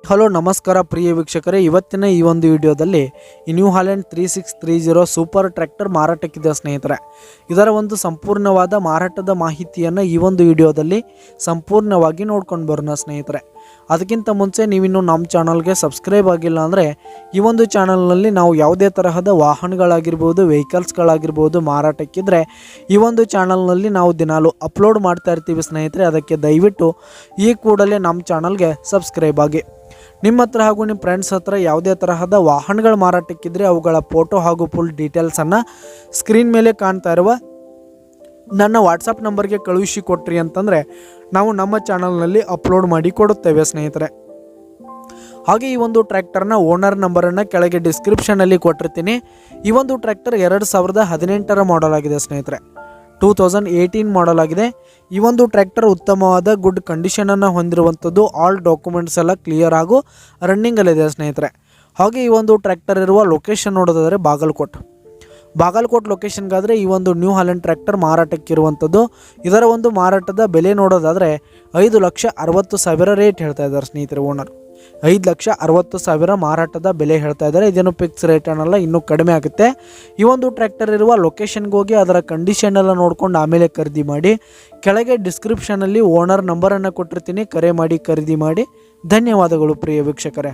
Hello ನಮಸ್ಕಾರ ಪ್ರಿಯ ವೀಕ್ಷಕರೇ, ಇವತ್ತಿನ ಈ ಒಂದು ವಿಡಿಯೋದಲ್ಲಿ ಈ ನ್ಯೂ ಹಾಲೆಂಡ್ 3630 ಸೂಪರ್ ಟ್ರ್ಯಾಕ್ಟರ್ ಮಾರಾಟಕ್ಕಿದೆ ಸ್ನೇಹಿತರೆ. ಇದರ ಒಂದು ಸಂಪೂರ್ಣವಾದ ಮಾರಾಟದ ಮಾಹಿತಿಯನ್ನು ಈ ಒಂದು ವಿಡಿಯೋದಲ್ಲಿ ಸಂಪೂರ್ಣವಾಗಿ ನೋಡ್ಕೊಂಡು ಬರೋಣ ಸ್ನೇಹಿತರೆ. ಅದಕ್ಕಿಂತ ಮುಂಚೆ ನೀವಿನ್ನು ನಮ್ಮ ಚಾನಲ್ಗೆ ಸಬ್ಸ್ಕ್ರೈಬ್ ಆಗಿಲ್ಲ ಅಂದರೆ ಈ ಒಂದು ಚಾನಲ್ನಲ್ಲಿ ನಾವು ಯಾವುದೇ ತರಹದ ವಾಹನಗಳಾಗಿರ್ಬೋದು, ವೆಹಿಕಲ್ಸ್ಗಳಾಗಿರ್ಬೋದು ಮಾರಾಟಕ್ಕಿದ್ರೆ ಈ ಒಂದು ಚಾನಲ್ನಲ್ಲಿ ನಾವು ದಿನಾಲು ಅಪ್ಲೋಡ್ ಮಾಡ್ತಾ ಇರ್ತೀವಿ ಸ್ನೇಹಿತರೆ. ಅದಕ್ಕೆ ದಯವಿಟ್ಟು ಈ ಕೂಡಲೇ ನಮ್ಮ ಚಾನಲ್ಗೆ ಸಬ್ಸ್ಕ್ರೈಬ್ ಆಗಿ. ನಿಮ್ಮ ಹತ್ರ ಹಾಗೂ ನಿಮ್ಮ ಫ್ರೆಂಡ್ಸ್ ಹತ್ರ ಯಾವುದೇ ತರಹದ ವಾಹನಗಳ ಮಾರಾಟಕ್ಕಿದ್ರೆ ಅವುಗಳ ಫೋಟೋ ಹಾಗೂ ಫುಲ್ ಡೀಟೇಲ್ಸನ್ನು ಸ್ಕ್ರೀನ್ ಮೇಲೆ ಕಾಣ್ತಾ ಇರುವ ನನ್ನ ವಾಟ್ಸಪ್ ನಂಬರ್ಗೆ ಕಳುಹಿಸಿ ಕೊಟ್ರಿ ಅಂತಂದರೆ ನಾವು ನಮ್ಮ ಚಾನಲ್ನಲ್ಲಿ ಅಪ್ಲೋಡ್ ಮಾಡಿ ಕೊಡುತ್ತೇವೆ ಸ್ನೇಹಿತರೆ. ಹಾಗೆ ಈ ಒಂದು ಟ್ರ್ಯಾಕ್ಟರ್ನ ಓನರ್ ನಂಬರನ್ನು ಕೆಳಗೆ ಡಿಸ್ಕ್ರಿಪ್ಷನಲ್ಲಿ ಕೊಟ್ಟಿರ್ತೀನಿ. ಈ ಒಂದು ಟ್ರ್ಯಾಕ್ಟರ್ 2018 ಮಾಡಲ್ ಆಗಿದೆ ಸ್ನೇಹಿತರೆ. 2018 ಮಾಡಲ್ ಆಗಿದೆ. ಈ ಒಂದು ಟ್ರ್ಯಾಕ್ಟರ್ ಉತ್ತಮವಾದ ಗುಡ್ ಕಂಡೀಷನನ್ನು ಹೊಂದಿರುವಂಥದ್ದು. ಆಲ್ ಡಾಕ್ಯುಮೆಂಟ್ಸ್ ಎಲ್ಲ ಕ್ಲಿಯರ್ ಹಾಗೂ ರನ್ನಿಂಗಲ್ಲಿದೆ ಸ್ನೇಹಿತರೆ. ಹಾಗೆ ಈ ಒಂದು ಟ್ರ್ಯಾಕ್ಟರ್ ಇರುವ ಲೊಕೇಶನ್ ನೋಡೋದಾದರೆ ಬಾಗಲಕೋಟ್ ಲೊಕೇಶನ್ಗಾದರೆ ಈ ಒಂದು ನ್ಯೂ ಹಾಲೆಂಡ್ ಟ್ರ್ಯಾಕ್ಟರ್ ಮಾರಾಟಕ್ಕಿರುವಂಥದ್ದು. ಇದರ ಒಂದು ಮಾರಾಟದ ಬೆಲೆ ನೋಡೋದಾದರೆ 5,60,000 ರೇಟ್ ಹೇಳ್ತಾ ಇದ್ದಾರೆ ಸ್ನೇಹಿತರೆ. ಓನರ್ 5,60,000 ಮಾರಾಟದ ಬೆಲೆ ಹೇಳ್ತಾ ಇದ್ದಾರೆ. ಇದೇನು ಫಿಕ್ಸ್ ರೇಟ್ ಅನ್ನಲ್ಲ, ಇನ್ನೂ ಕಡಿಮೆ ಆಗುತ್ತೆ. ಈ ಒಂದು ಟ್ರ್ಯಾಕ್ಟರ್ ಇರುವ ಲೊಕೇಶನ್ಗೆ ಹೋಗಿ ಅದರ ಕಂಡೀಷನ್ ಎಲ್ಲ ನೋಡ್ಕೊಂಡು ಆಮೇಲೆ ಖರೀದಿ ಮಾಡಿ. ಕೆಳಗೆ ಡಿಸ್ಕ್ರಿಪ್ಷನಲ್ಲಿ ಓನರ್ ನಂಬರನ್ನು ಕೊಟ್ಟಿರ್ತೀನಿ, ಕರೆ ಮಾಡಿ ಖರೀದಿ ಮಾಡಿ. ಧನ್ಯವಾದಗಳು ಪ್ರಿಯ ವೀಕ್ಷಕರೇ.